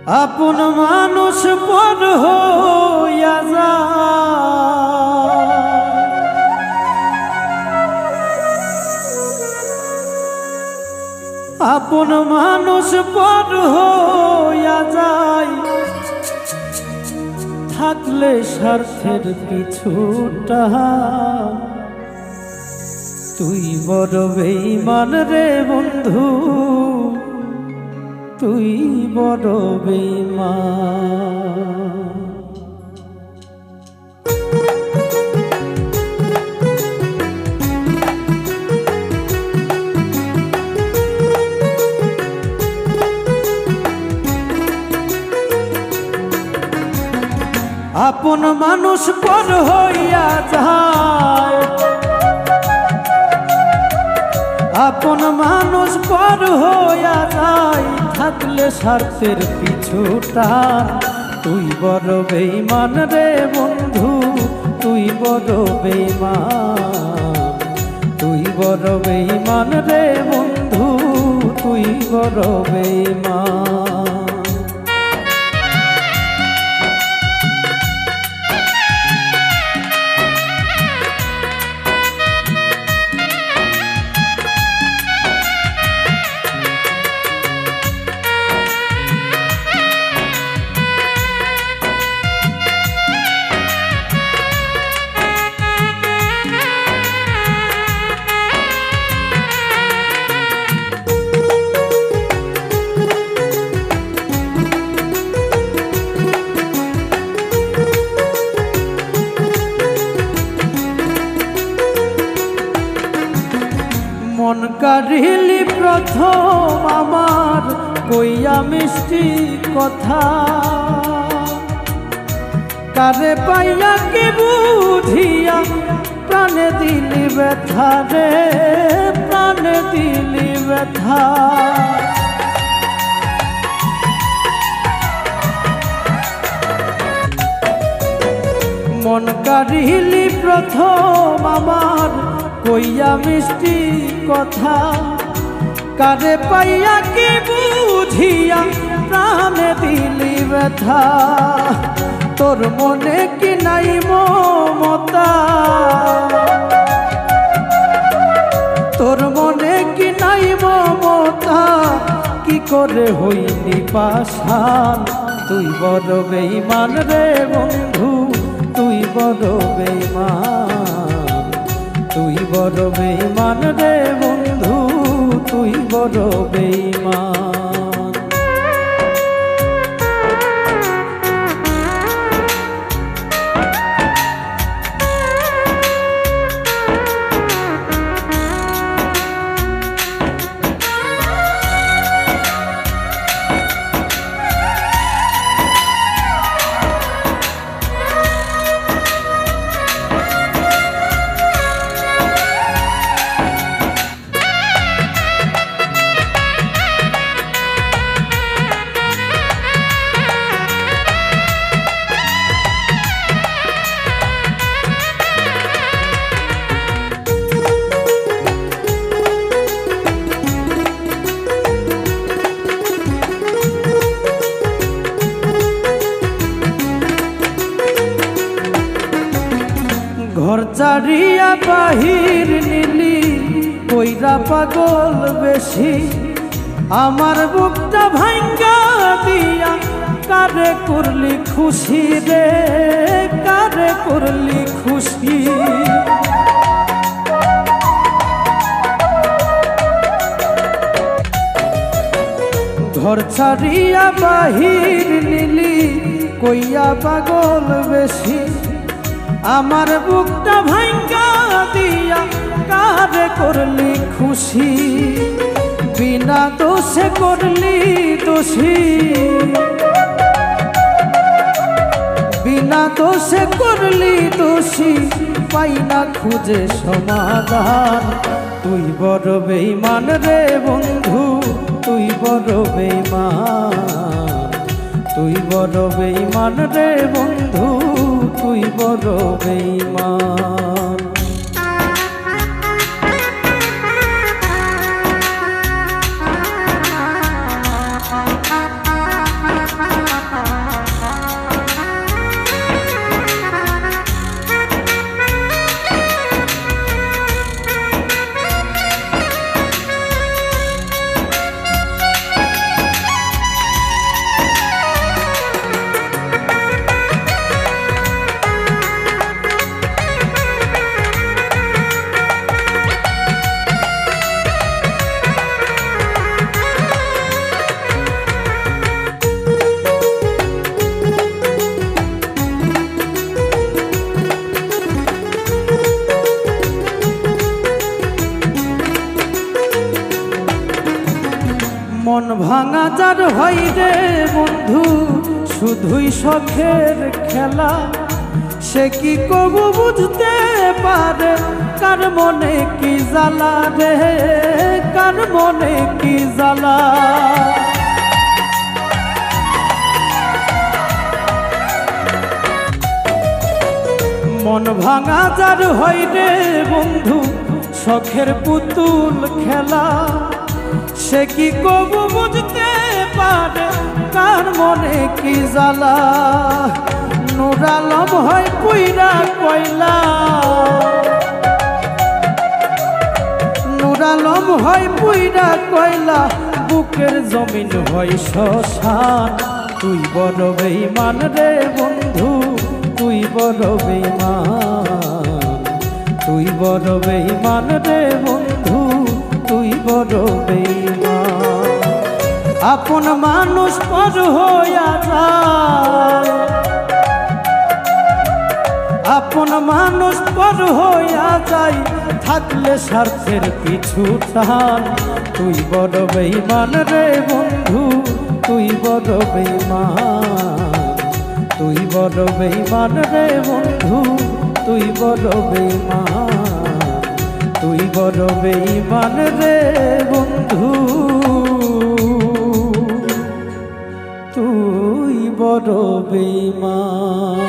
আপন মানুষ পর হইয়া যায়, আপন মানুষ পর হইয়া যায়, থাকলে স্বার্থের পিছুটা। তুই বড় বেঈমান রে বন্ধু, তুই বড় বেঈমান। আপন মানুষ পর হইয়া যায়, আপন মানুষ পর হইয়া যায়, থাকলে স্বার্থের পিছুটা। তুই বড় বেঈমান রে বন্ধু, তুই বড় বেঈমান, তুই বড় বেঈমান রে বন্ধু, তুই বড় বেঈমান। মন কাড়িলি প্রথম আমার কইয়া মিষ্টি কথা, কারে পাইয়া কি বুঝিয়া প্রাণে দিলি ব্যথা রে, প্রাণে দিলি ব্যথা। মন কাড়িলি প্রথম আমার কইয়া মিষ্টি কথা, কারে পাইয়া কি বুঝিয়া প্রাণে দিলি ব্যথা। তোর মনে কি নাই মমতা, তোর মনে কি নাই মমতা, কি করে হইনি পাষাণ। তুই বড় বেঈমান রে বন্ধু, তুই বড় বেঈমান, তুই বড় বেঈমান রে বন্ধু, তুই বড় বেঈমান। ঘর ছাড়িয়া বাহির নিলি কইরা পাগল বেশি, আমার বুকটা ভাঙ্গা দিয়া কারে করলি খুশি রে, কারে করলি খুশি। ঘর ছাড়িয়া বাহির নিলি কইয়া পাগল বেশি, আমার বুকটা ভাঙ্গা দিয়া কারে করলি খুশি। বিনা দোষে করলি দোষী, বিনা দোষে করলি দোষী, পাই না খুঁজে সমাধান। তুই বড় বেঈমান রে বন্ধু, তুই বড় বেঈমান, তুই বড় বেঈমান রে বন্ধু, তুই বড় বেঈমান। মন ভাঙা যার হয় রে বন্ধু শুধুই শখের খেলা, সে কি কবু বুঝতে পারে কার মনে কি জ্বালা রে, কার মনে কি জ্বালা। মন ভাঙা যার হয় রে বন্ধু শখের পুতুল খেলা, সে কি কবু বুঝতে পারে কার মনে কি জ্বালা। নূর আলম হয় পুইরা কয়লা, নূর আলম হয় পুইরা কয়লা, বুকের জমিন হয় শ্মশান। তুই বড় বেঈমান রে বন্ধু, তুই বড় বেঈমান, তুই বড় বেঈমান রে বন্ধু, তুই বড় বেঈমান। আপন মানুষ পর হইয়া যায়, আপন মানুষ পর হইয়া যায়, থাকলে স্বার্থের পিছু টান। তুই বড় বেঈমান রে বন্ধু, তুই বড় বেঈমান, তুই বড় বেঈমান রে বন্ধু, তুই বড় বেঈমান, তুই বড় বেঈমান রে বন্ধু, তুই বড় বেঈমান।